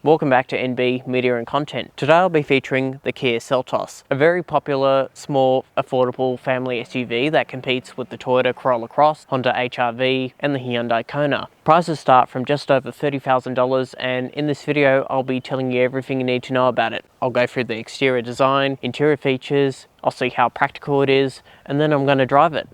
Welcome back to NB Media and Content. Today I'll be featuring the Kia Seltos, a very popular, small, affordable family SUV that competes with the Toyota Corolla Cross, Honda HR-V and the Hyundai Kona. Prices start from just over $30,000, and in this video I'll be telling you everything you need to know about it. I'll go through the exterior design, interior features, I'll see how practical it is, and then I'm going to drive it.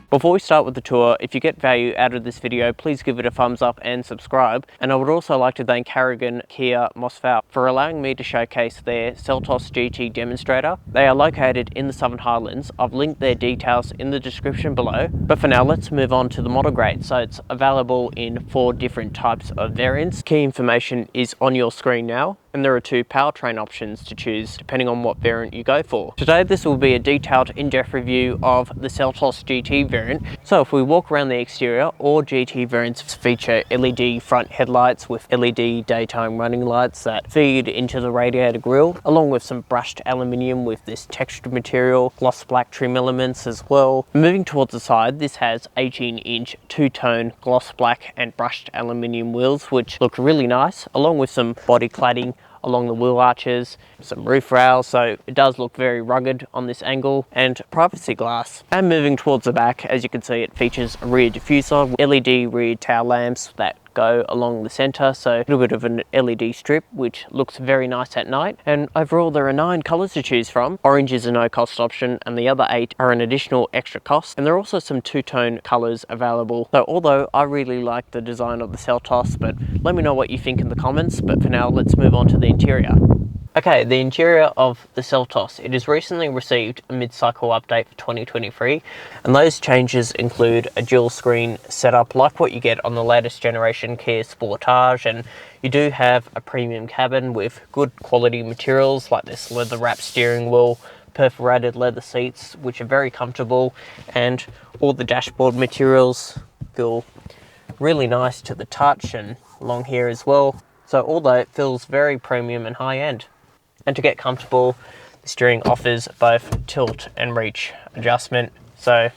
Before we start with the tour, if you get value out of this video, please give it a thumbs up and subscribe. And I would also like to thank Harrigan, Kia, Vale for allowing me to showcase their Seltos GT demonstrator. They are located in the Southern Highlands. I've linked their details in the description below. But for now, let's move on to the model grade. So it's available in 4 different types of variants. Key information is on your screen now, and there are 2 powertrain options to choose depending on what variant you go for. Today this will be a detailed in-depth review of the Seltos GT variant. So if we walk around the exterior, all GT variants feature LED front headlights with LED daytime running lights that feed into the radiator grille, along with some brushed aluminium with this textured material, gloss black trim elements as well. Moving towards the side, this has 18-inch two-tone gloss black and brushed aluminium wheels, which look really nice, along with some body cladding along the wheel arches, some roof rails, so it does look very rugged on this angle, and privacy glass. And moving towards the back, as you can see, it features a rear diffuser, LED rear tail lamps that go along the center, so a little bit of an LED strip which looks very nice at night. And overall there are 9 colors to choose from. Orange is a no cost option and the other 8 are an additional extra cost, and there are also some two-tone colors available. So although I really like the design of the Seltos, but let me know what you think in the comments. But for now, let's move on to the interior. Okay, the interior of the Seltos. It has recently received a mid-cycle update for 2023, and those changes include a dual screen setup like what you get on the latest generation Kia Sportage, and you do have a premium cabin with good quality materials like this leather wrapped steering wheel, perforated leather seats which are very comfortable, and all the dashboard materials feel really nice to the touch and along here as well. So although it feels very premium and high-end. And to get comfortable, the steering offers both tilt and reach adjustment, so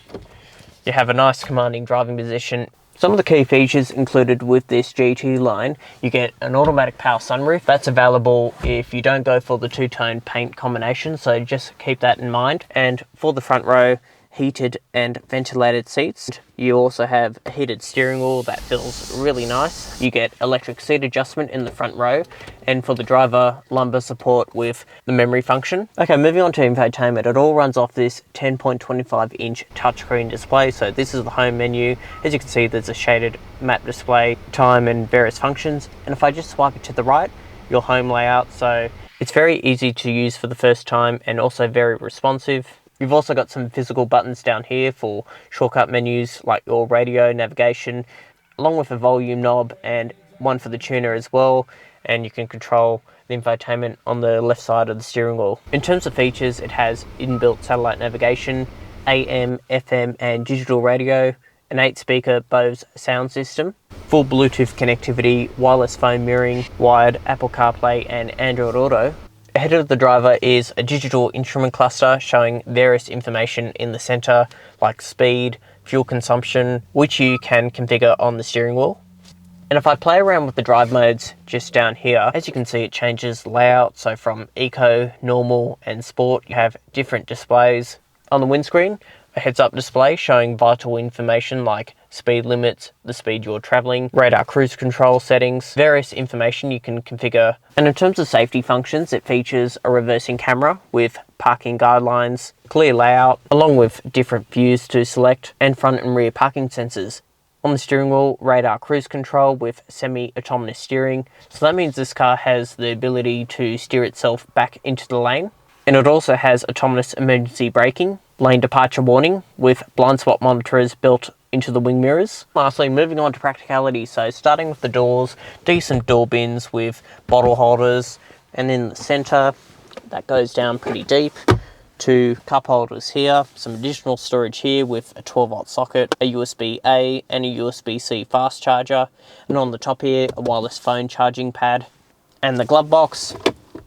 you have a nice commanding driving position. Some of the key features included with this GT line: you get an automatic power sunroof. That's available if you don't go for the two-tone paint combination, so just keep that in mind. And for the front row, heated and ventilated seats. You also have a heated steering wheel that feels really nice. You get electric seat adjustment in the front row, and for the driver, lumbar support with the memory function. Okay, moving on to infotainment. It all runs off this 10.25-inch touchscreen display. So this is the home menu. As you can see, there's a shaded map display, time and various functions. And if I just swipe it to the right, your home layout. So it's very easy to use for the first time and also very responsive. You've also got some physical buttons down here for shortcut menus like your radio, navigation, along with a volume knob and one for the tuner as well. And you can control the infotainment on the left side of the steering wheel. In terms of features, it has inbuilt satellite navigation, AM, FM and digital radio, an 8-speaker Bose sound system, full Bluetooth connectivity, wireless phone mirroring, wired Apple CarPlay and Android Auto. Ahead of the driver is a digital instrument cluster showing various information in the center like speed, fuel consumption, which you can configure on the steering wheel. And if I play around with the drive modes just down here, as you can see, it changes layout. So from eco, normal and sport, you have different displays. On the windscreen, a heads-up display showing vital information like speed limits, the speed you're traveling, radar cruise control settings, various information you can configure. And in terms of safety functions, it features a reversing camera with parking guidelines, clear layout, along with different views to select, and front and rear parking sensors. On the steering wheel, radar cruise control with semi-autonomous steering. So that means this car has the ability to steer itself back into the lane. And it also has autonomous emergency braking, lane departure warning with blind spot monitors built into the wing mirrors. Lastly, moving on to practicality. So starting with the doors, decent door bins with bottle holders, and in the center, that goes down pretty deep. 2 cup holders here, some additional storage here with a 12-volt socket, a USB-A and a USB-C fast charger, and on the top here, a wireless phone charging pad. And the glove box,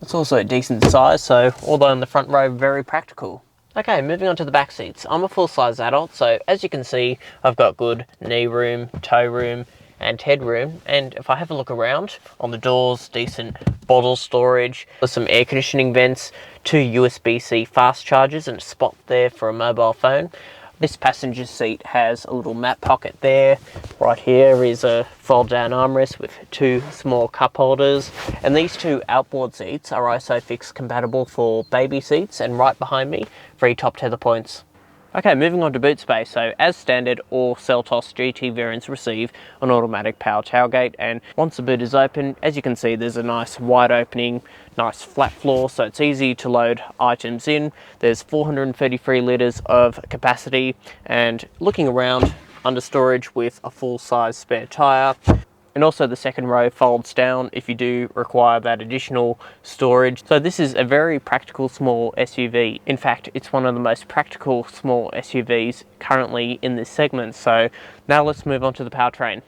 it's also a decent size, so although in the front row, very practical. Okay, moving on to the back seats. I'm a full-size adult, so as you can see, I've got good knee room, toe room, and head room. And if I have a look around on the doors, decent bottle storage, there's some air conditioning vents, 2 USB-C fast chargers, and a spot there for a mobile phone. This passenger seat has a little map pocket there. Right here is a fold-down armrest with 2 small cup holders. And these 2 outboard seats are ISOFIX compatible for baby seats, and right behind me, 3 top tether points. Okay, moving on to boot space. So as standard, all Seltos GT variants receive an automatic power tailgate, and once the boot is open, as you can see, there's a nice wide opening, nice flat floor, so it's easy to load items in. There's 433 litres of capacity, and looking around, under storage with a full-size spare tyre. And also the second row folds down if you do require that additional storage. So this is a very practical small SUV. In fact, it's one of the most practical small SUVs currently in this segment. So now let's move on to the powertrain.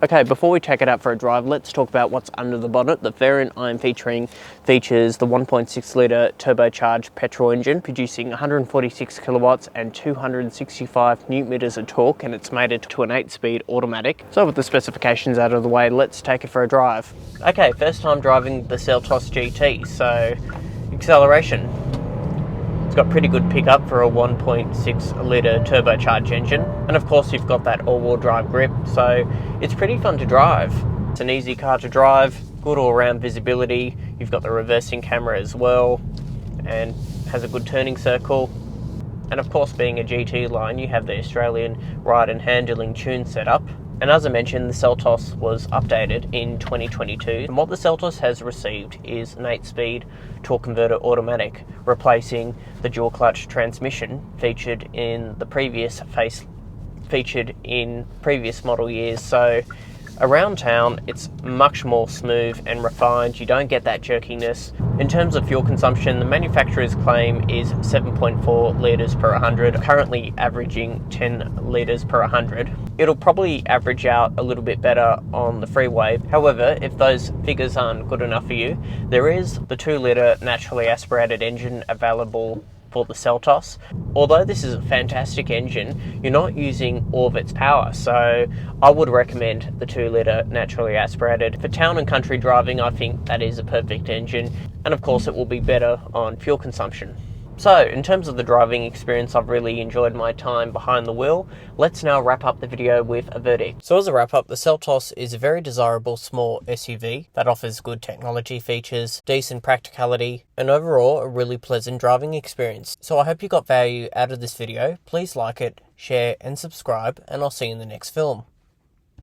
Okay, before we take it out for a drive, let's talk about what's under the bonnet. The variant I'm featuring features the 1.6 litre turbocharged petrol engine producing 146 kilowatts and 265 newton meters of torque, and it's mated to an 8-speed automatic. So with the specifications out of the way, let's take it for a drive. Okay, first time driving the Seltos GT, so acceleration. It's got pretty good pickup for a 1.6 litre turbocharged engine, and of course you've got that all-wheel drive grip, so it's pretty fun to drive. It's an easy car to drive, good all-round visibility. You've got the reversing camera as well, and has a good turning circle. And of course, being a GT line, you have the Australian ride and handling tune setup. And as I mentioned, the Seltos was updated in 2022. And what the Seltos has received is an 8-speed torque converter automatic, replacing the dual clutch transmission featured in previous model years. So around town, it's much more smooth and refined. You don't get that jerkiness. In terms of fuel consumption, the manufacturer's claim is 7.4 litres per 100, currently averaging 10 litres per 100. It'll probably average out a little bit better on the freeway. However, if those figures aren't good enough for you, there is the 2-litre naturally aspirated engine available for the Seltos. Although this is a fantastic engine, you're not using all of its power, so I would recommend the 2-litre naturally aspirated. For town and country driving, I think that is a perfect engine, and of course it will be better on fuel consumption. So, in terms of the driving experience, I've really enjoyed my time behind the wheel. Let's now wrap up the video with a verdict. So as a wrap up, the Seltos is a very desirable small SUV that offers good technology features, decent practicality, and overall a really pleasant driving experience. So I hope you got value out of this video. Please like it, share and subscribe, and I'll see you in the next film.